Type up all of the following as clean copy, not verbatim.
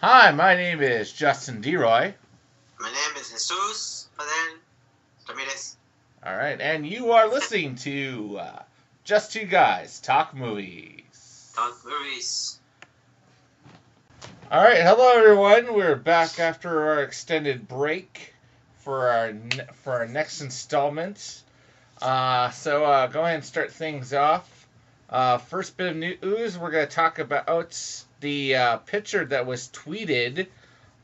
Hi, my name is Justin DeRoy. My name is Jesus Fidel Ramirez. All right, and you are listening to Just Two Guys Talk Movies. Talk movies. All right, hello everyone. We're back after our extended break for our next installment. So go ahead and start things off. First bit of news, we're going to talk about the picture that was tweeted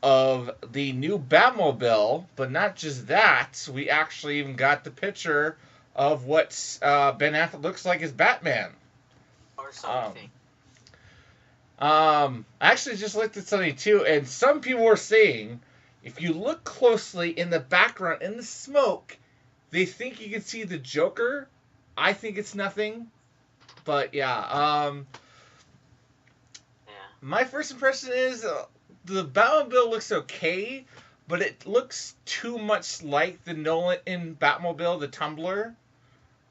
of the new Batmobile, but not just that, we actually even got the picture of what Ben Affleck looks like as Batman. Or so we Um, think. I actually just looked at something too, and some people were saying if you look closely in the background, in the smoke, they think you can see the Joker. I think it's nothing, but yeah. Yeah. My first impression is the Batmobile looks okay, but it looks too much like the Nolan in Batmobile, the Tumbler.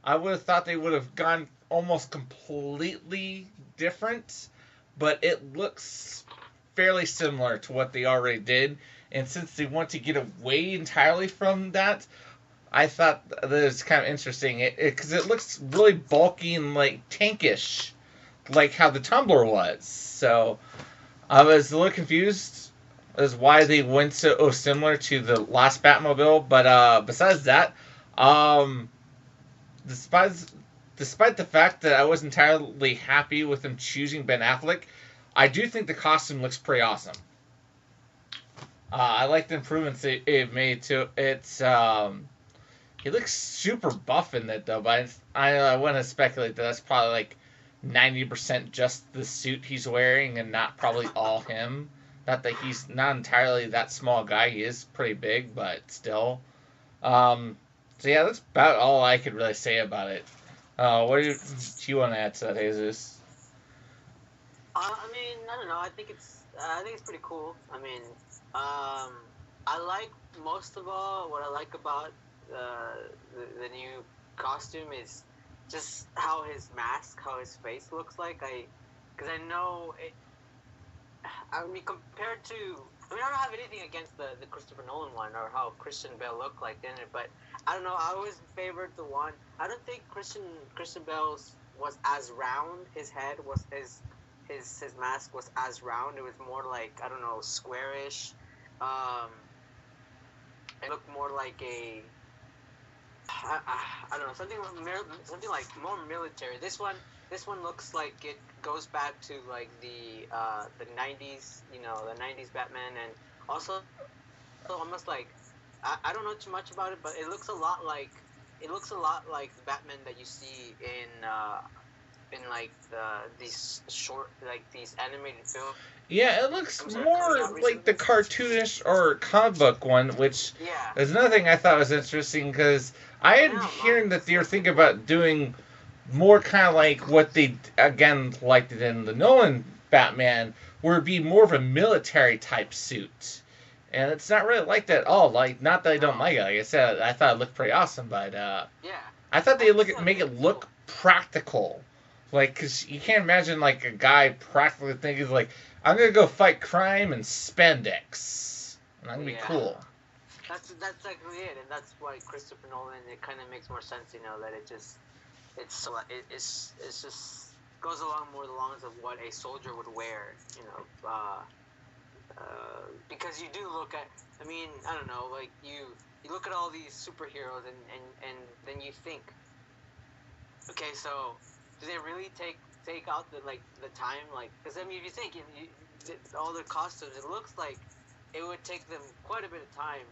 I would have thought they would have gone almost completely different, but it looks fairly similar to what they already did. And since they want to get away entirely from that, I thought that was kind of interesting. Because it looks really bulky and like tankish, like how the Tumbler was. So I was a little confused as why they went so similar to the last Batmobile, but besides that, um, despite despite the fact that I was entirely happy with them choosing Ben Affleck, I do think the costume looks pretty awesome. I like the improvements it made to it. He looks super buff in that though, but I want to speculate that that's probably like 90% just the suit he's wearing and not probably all him. Not that he's not entirely that small guy. He is pretty big, but still. Um, so yeah, that's about all I could really say about it. Do you want to add to that, Jesus? I don't know. I think it's pretty cool. I like most of all what I like about the new costume is just how his mask, how his face looks like. Because I know it. I mean, compared to, I don't have anything against the Christopher Nolan one or how Christian Bale looked like in it, but I don't know. I always favored the one. I don't think Christian Bale's was as round. His head was his mask was as round. It was more like, I don't know, squarish. Um, it looked more like I don't know, something like more military. This one looks like it goes back to like the 90s, the 90s Batman, and also almost like, I don't know too much about it, but it looks a lot like the Batman that you see in like these short, like these animated films Yeah, it looks that are coming more out like the recently. cartoonish or comic book one, which Yeah, is another thing I thought was interesting because I and had I don't hearing mind. that they were thinking about doing more kind of like what they again liked it in the Nolan Batman, where it'd be more of a military type suit, and it's not really like that at all. Like, not that I don't No, like it. Like I said, I thought it looked pretty awesome, but yeah, I thought I they think make it look practical, like because you can't imagine like a guy practically thinking like I'm gonna go fight crime and spandex, and I'm gonna be yeah. cool. That's exactly it, and that's why Christopher Nolan. It kind of makes more sense, that it's just goes along more the lines of what a soldier would wear, because you do look at. I mean, I don't know, like you look at all these superheroes, and then you think, okay, so do they really take out the time, like, because I mean, if you think all the costumes, it looks like it would take them quite a bit of time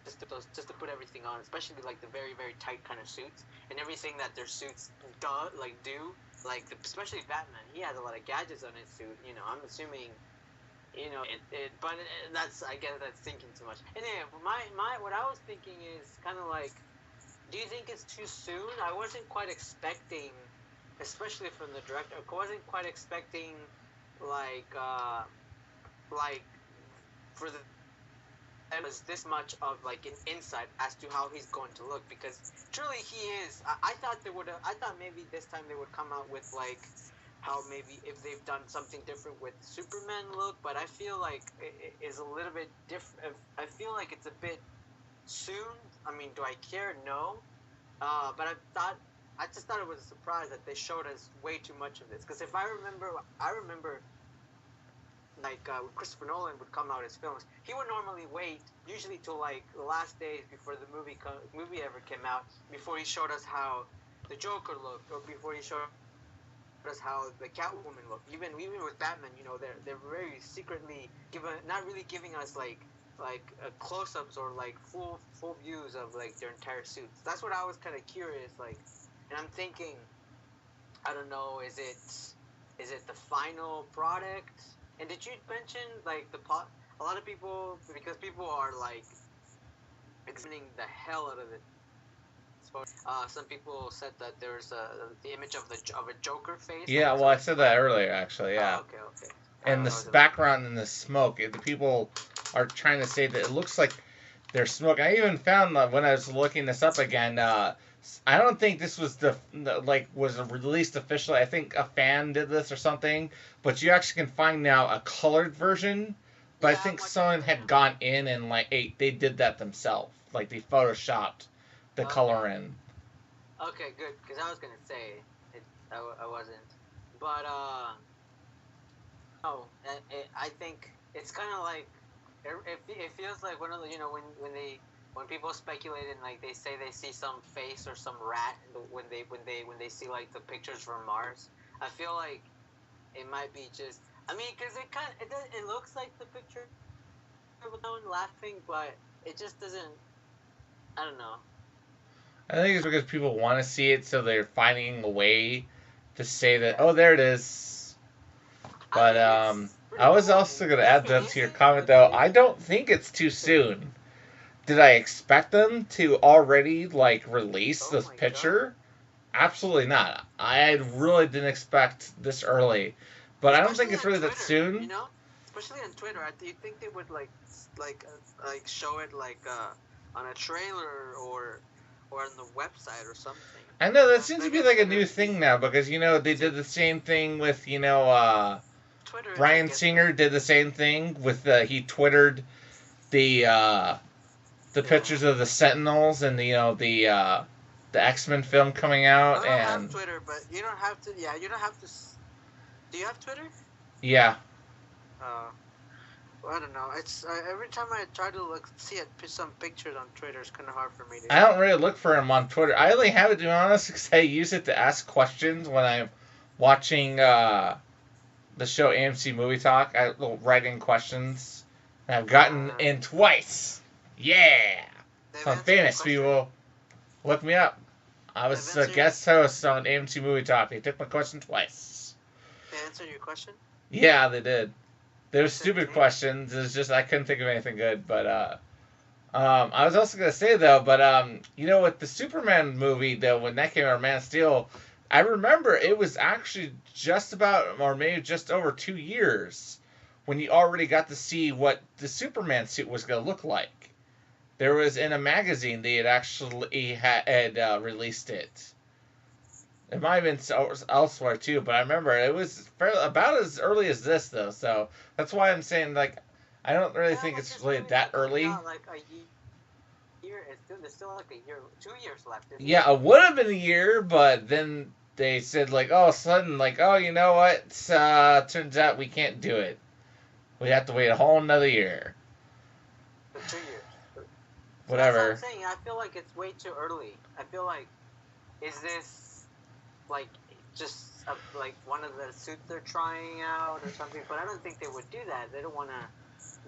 just to put everything on, especially like the very very tight kind of suits and everything that their suits do. Like especially Batman, he has a lot of gadgets on his suit. I'm assuming. But that's, I guess that's thinking too much. Anyway, my what I was thinking is kind of like, do you think it's too soon? I wasn't quite expecting, especially from the director. I wasn't quite expecting like like for the and was this much of like an insight as to how he's going to look, because truly he is. I thought they would. I thought maybe this time they would come out with like how maybe if they've done something different with Superman look, but I feel like it is a little bit different. I feel like it's a bit soon. I mean, do I care? No. But I just thought it was a surprise that they showed us way too much of this. Because if I remember like when Christopher Nolan would come out his films, he would normally wait, usually till like the last days before the movie ever came out, before he showed us how the Joker looked, or before he showed us how the Catwoman looked. Even with Batman, you know, they're very secretly not really giving us like close-ups or like full views of like their entire suits. That's what I was kind of curious, like, and I'm thinking, I don't know, is it the final product? And did you mention like a lot of people, because people are like examining the hell out of it. Some people said that there's the image of a Joker face. Yeah, well, I said that earlier, actually. Yeah. Oh, okay. And this background and the smoke, the people are trying to say that it looks like there's smoke. I even found when I was looking this up again, I don't think this was was released officially. I think a fan did this or something, but you actually can find now a colored version. But I think someone had gone in and they did that themselves, like they photoshopped the color in. Okay, good, because I was gonna say I wasn't, but I think it's kind of like it feels like one of the, when people speculate and like they say they see some face or some rat when they see like the pictures from Mars. I feel like it might be just, I mean, because it looks like the picture of a clown laughing, but it just doesn't. I don't know. I think it's because people want to see it, so they're finding a way to say that, oh, there it is. But I was also going to add that to your comment, though. I don't think it's too soon. Did I expect them to already release this picture? Absolutely not. I really didn't expect this early, but I don't think it's really that soon. You know, especially on Twitter, you think they would show it on a trailer or on the website or something. I know that seems to be like a new thing now, because they did the same thing with Twitter. Bryan Singer did the same thing with he twittered the pictures of the Sentinels and the X-Men film coming out. I don't have Twitter, but you don't have to. Yeah, you don't have to. Do you have Twitter? Yeah. Well, I don't know. It's every time I try to see some pictures on Twitter, it's kind of hard for me to. I don't really look for them on Twitter. I only have it, to be honest, because I use it to ask questions when I'm watching the show AMC Movie Talk. I will write in questions, and I've gotten in twice. Yeah. So I'm famous, people. Look me up. I was a guest host on AMC Movie Talk. They took my question twice. They answered your question? Yeah, they did. They were stupid questions. It's just I couldn't think of anything good. But I was also gonna say though, with the Superman movie though, when that came out, Man of Steel, I remember it was actually just about, or maybe just over 2 years, when you already got to see what the Superman suit was gonna look like. There was in a magazine they had actually had released it. It might have been elsewhere too, but I remember it was about as early as this though. So that's why I'm saying I don't really think it's really that early. Like a year, there's still like a year, 2 years left. Yeah, it would have been a year, but then they said sudden you know what? Turns out we can't do it. We have to wait a whole another year. For 2 years. Whatever. That's what I'm saying. I feel like it's way too early. I feel like, is this just one of the suits they're trying out or something? But I don't think they would do that. They don't want to.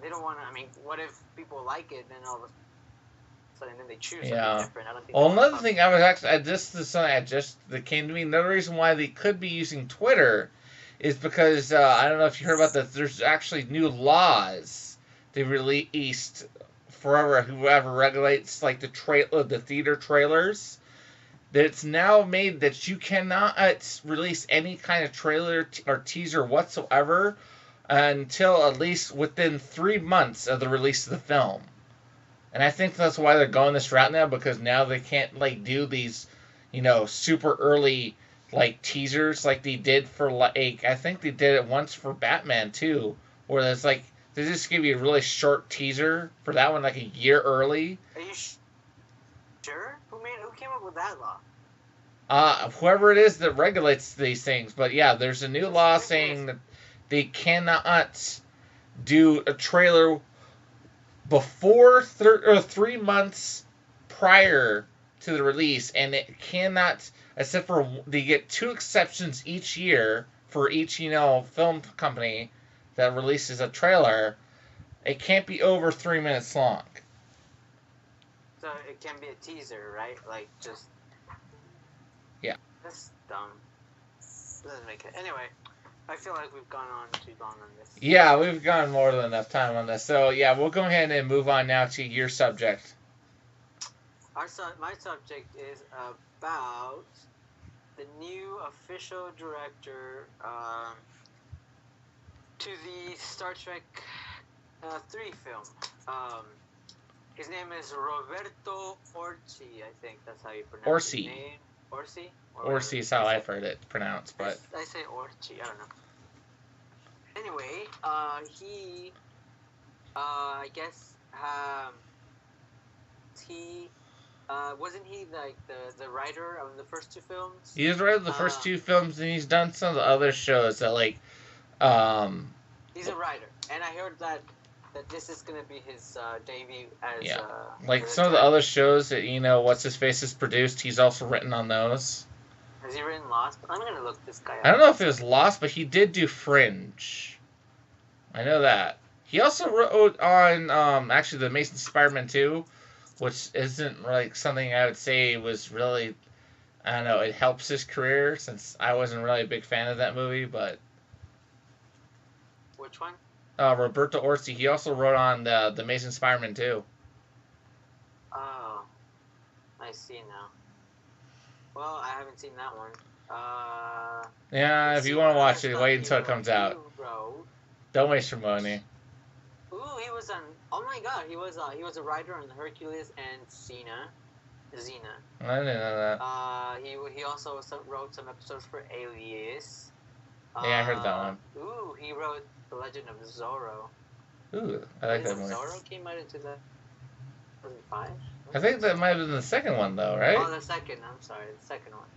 I mean, what if people like it, then all of a sudden then they choose something different? I don't think. Well, another thing I was actually that came to me. Another reason why they could be using Twitter is because I don't know if you heard about that. There's actually new laws they released forever. Whoever regulates the theater trailers. That it's now made that you cannot release any kind of trailer or teaser whatsoever until at least within 3 months of the release of the film. And I think that's why they're going this route now, because now they can't do these, super early like teasers like they did for like I think they did it once for Batman too, where there's like they just give you a really short teaser for that one like a year early. Are you sure? Who came up with that law? Whoever it is that regulates these things, but yeah, there's a new law saying that they cannot do a trailer before 3 months prior to the release, and it cannot, except for they get 2 exceptions each year for each film company that releases a trailer. It can't be over 3 minutes long. So it can be a teaser, right? Like just yeah. That's dumb. Doesn't make it. Anyway, I feel like we've gone on too long on this. Yeah, we've gone more than enough time on this. So yeah, we'll go ahead and move on now to your subject. My subject is about the new official director to the Star Trek 3 film. His name is Roberto Orci. I think that's how you pronounce his name. Orci? Orci is how I've heard it pronounced, but I say Orci. I don't know. Anyway, he, I guess, wasn't he like the writer of the first 2 films? He's written the first 2 films, and he's done some of the other shows that like. He's a writer, and I heard that this is gonna be his debut as. Yeah, like some of the other shows that what's his face has produced. He's also written on those. Has he written Lost? I'm gonna look this guy up. I don't know if it was Lost, but he did do Fringe. I know that. He also wrote on actually the Amazing Spider-Man 2, which isn't like something I would say was really, I don't know, it helps his career since I wasn't really a big fan of that movie, but. Which one? Roberto Orci. He also wrote on the Amazing Spider-Man 2. Oh, I see now. Well, I haven't seen that one. Yeah, if you want to watch it, wait until it comes out. Don't waste your money. Ooh, he was on. Oh my God, he was a writer on Hercules and Xena. I didn't know that. He also wrote some episodes for Alias. Yeah, I heard that one. Ooh, he wrote The Legend of Zorro. Ooh, I like that movie. Zorro came out in 2005? I think that might have been the second one, though, right? Oh, the second. I'm sorry, the second one.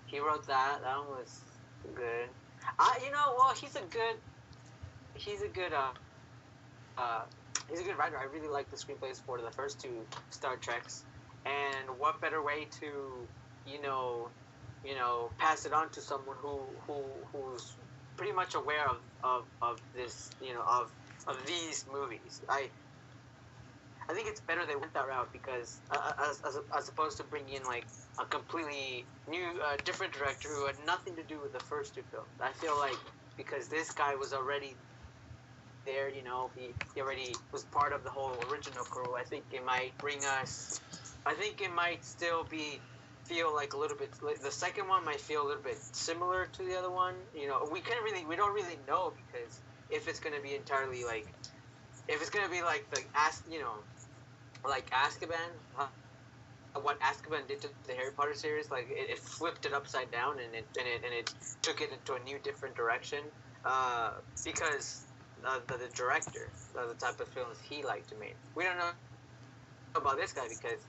He wrote that. That one was good. Well, he's a good writer. I really like the screenplays for the first 2 Star Treks. And what better way to, pass it on to someone who's pretty much aware of this, of these movies. I think it's better they went that route because as opposed to bringing in like a completely new, different director who had nothing to do with the first 2 films. I feel like because this guy was already there, he already was part of the whole original crew. I think it might bring us. I think it might still feel like a little bit. The second one might feel a little bit similar to the other one. We don't really know because if it's gonna be entirely like. If it's gonna be like like Azkaban, what Azkaban did to the Harry Potter series, like it flipped it upside down and it took it into a new, different direction, because the director, the type of films he liked to make. We don't know about this guy because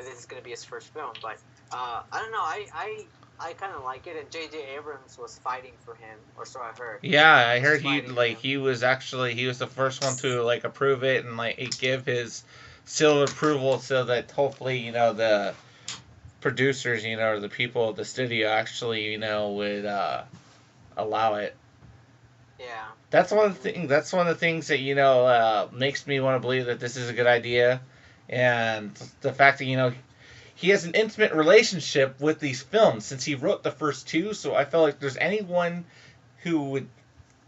this is gonna be his first film, but I don't know. I kind of like it, and J.J. Abrams was fighting for him, or so I heard. Yeah, I heard he was the first one to like approve it and like give his seal of approval, so that hopefully the producers or the people at the studio actually would allow it. Yeah. That's one of the things that makes me want to believe that this is a good idea, and the fact that he has an intimate relationship with these films since he wrote the first 2, so I felt like there's anyone who would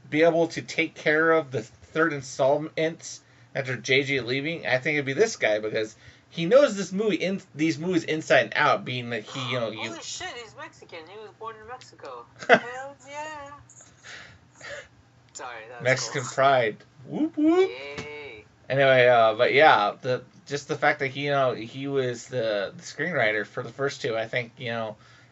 be able to take care of the 3rd installment after JJ leaving, I think it'd be this guy because he knows these movies inside and out, being that he, Holy shit, he's Mexican. He was born in Mexico. Hell yeah. Sorry, that was Mexican cool. pride. Whoop whoop. Yay. Anyway, but yeah, just the fact that he was the screenwriter for the first 2, I think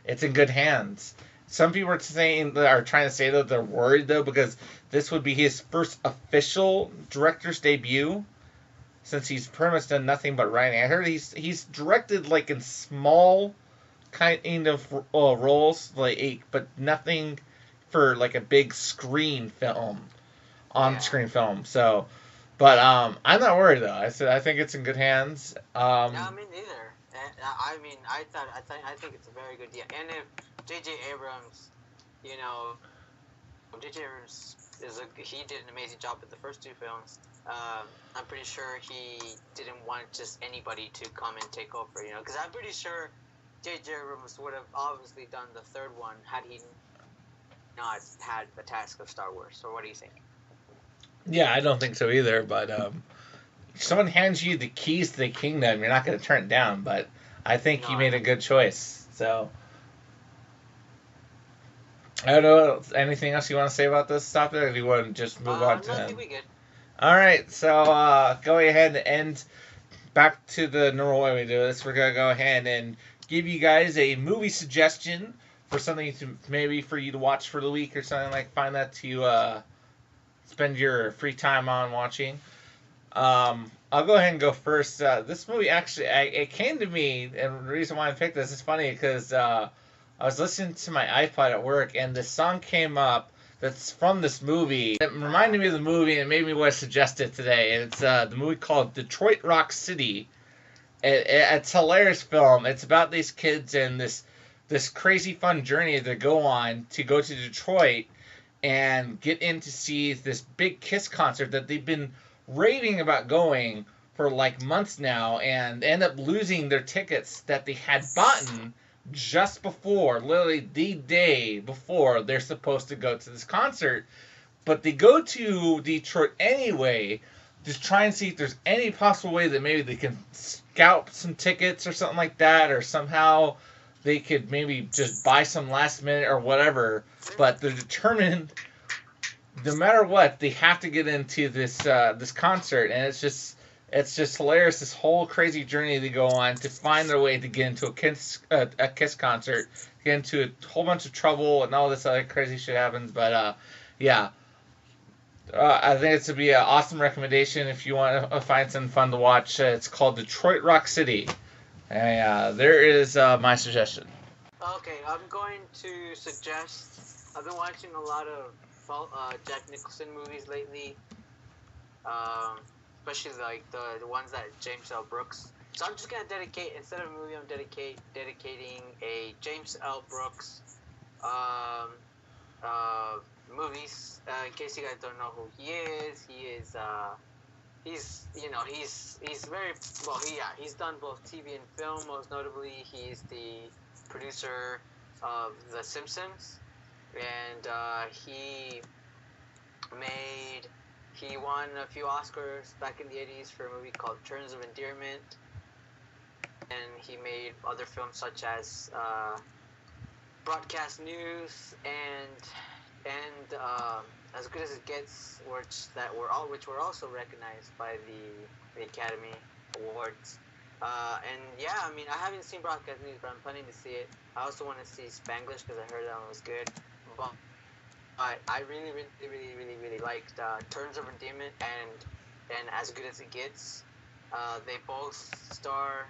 it's in good hands. some people are trying to say that they're worried though because this would be his first official director's debut since he's pretty much done nothing but writing. I heard he's directed like in small kind of roles, but nothing for like a big screen film, on Yeah. screen film. So, but I'm not worried though. I think it's in good hands. No, me neither. And I mean, I think it's a very good deal. And if J.J. Abrams, you know, J.J. Abrams he did an amazing job with the first two films. I'm pretty sure he didn't want just anybody to come and take over, you know, because I'm pretty sure J.J. Abrams would have obviously done the third one had he not had the task of Star Wars. So what do you think? Yeah, I don't think so either. But if someone hands you the keys to the kingdom, you're not going to turn it down. But I think he made a good choice. So I don't know. Anything else you want to say about this topic, or do you want to just move on to? No, I think we good. All right, so go ahead and end back to the normal way we do this. We're gonna go ahead and give you guys a movie suggestion for something to maybe for you to watch for the week or something like. Find that to spend your free time on watching. I'll go ahead and go first. This movie actually, it came to me, and the reason why I picked this is funny because I was listening to my iPod at work, and this song came up that's from this movie. It reminded me of the movie, and it made me want to suggest it today. And it's the movie called Detroit Rock City. It's a hilarious film. It's about these kids and this crazy fun journey they go on to go to Detroit and get in to see this big Kiss concert that they've been raving about going for like months now, and end up losing their tickets that they had bought just before, literally the day before they're supposed to go to this concert. But they go to Detroit anyway, just try and see if there's any possible way that maybe they can scout some tickets or something like that, or somehow they could maybe just buy some last minute or whatever. But they're determined, no matter what, they have to get into this concert, and it's just hilarious. This whole crazy journey they go on to find their way to get into a Kiss concert, get into a whole bunch of trouble, and all this other crazy shit happens. But yeah, I think it's to be an awesome recommendation if you want to find something fun to watch. It's called Detroit Rock City, and there is my suggestion. Okay, I'm going to suggest. I've been watching a lot of Jack Nicholson movies lately, especially like the ones that James L. Brooks. So I'm just gonna dedicate, instead of a movie, I'm dedicating a James L. Brooks movies. In case you guys don't know who he is he's very well. He's done both TV and film. Most notably, he's the producer of The Simpsons, and he won a few Oscars back in the 80s for a movie called Terms of Endearment, and he made other films such as Broadcast News and As Good as It Gets, which were also recognized by the Academy Awards. And yeah, I mean, I haven't seen Broadcast News, but I'm planning to see it. I also want to see Spanglish because I heard that one was good. But I really liked Terms of Endearment and As Good as It Gets. They both star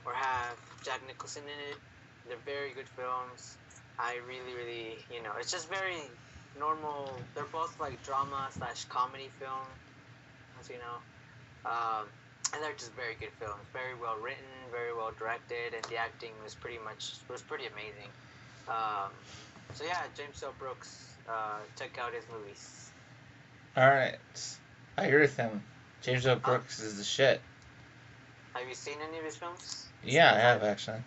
or have Jack Nicholson in it. They're very good films. I really, it's just very normal. They're both like drama/comedy films, and they're just very good films. Very well written, very well directed, and the acting was pretty amazing. So yeah, James L. Brooks, check out his movies. All right, I agree with him. James L. Brooks is the shit. Have you seen any of his films? Yeah, I have actually.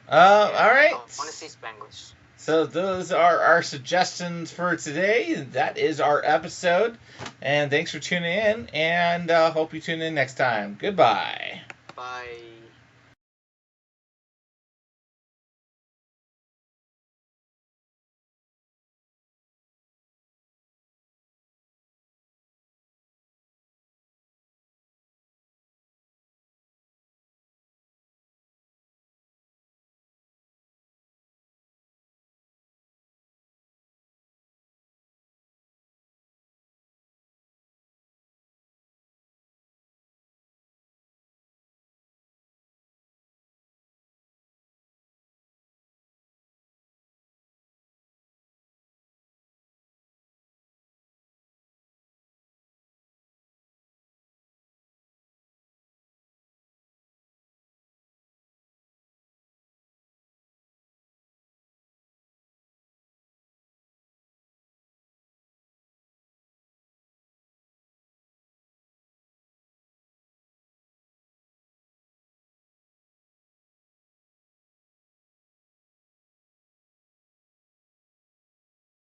All right. I want to see Spanglish. So those are our suggestions for today. That is our episode. And thanks for tuning in. And hope you tune in next time. Goodbye. Bye.